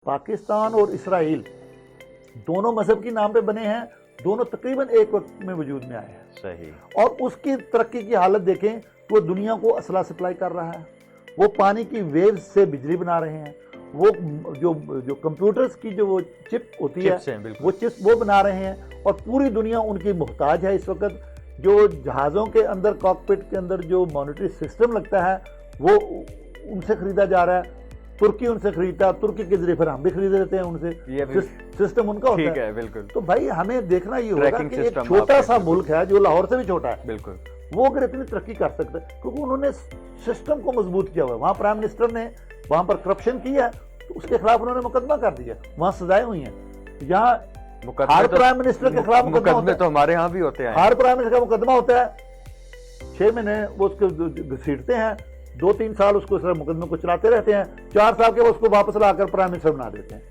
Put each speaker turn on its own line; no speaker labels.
पाकिस्तान और इसराइल दोनों मजहब के नाम पे बने हैं, दोनों तकरीबन एक वक्त में वजूद में आए हैं।
सही।
और उसकी तरक्की की हालत देखें, वो दुनिया को असला सप्लाई कर रहा है, वो पानी की वेव्स से बिजली बना रहे हैं, वो जो कंप्यूटर्स की जो वो चिप होती है वो चिप्स वो बना रहे हैं, और पूरी दुनिया उनकी मोहताज है इस वक्त। जो जहाज़ों के अंदर कॉकपिट के अंदर जो मॉनिटरी सिस्टम लगता है वो उनसे खरीदा जा रहा है, तुर्की उनसे खरीदता है, तुर्की के जरिए फिर हम भी खरीद लेते हैं उनसे, सिस्टम उनका होता है।
बिल्कुल।
तो भाई हमें देखना ये होगा कि एक छोटा सा मुल्क है जो लाहौर से भी छोटा है,
बिल्कुल,
वो अगर इतनी तरक्की कर सकता है क्योंकि उन्होंने सिस्टम को मजबूत किया हुआ है। वहाँ प्राइम मिनिस्टर ने वहाँ पर करप्शन किया तो उसके खिलाफ उन्होंने मुकदमा कर दिया, वहाँ सजाएं हुई हैं। यहाँ हर प्राइम मिनिस्टर के खिलाफ
मुकदमे तो हमारे यहाँ भी होते हैं,
हर प्राइम मिनिस्टर का मुकदमा होता है, 6 महीने वो उसको घसीटते हैं, 2-3 साल उसको इस मुकदमे को चलाते रहते हैं, 4 साल के वो उसको वापस लाकर प्राइम मिनिस्टर बना देते हैं।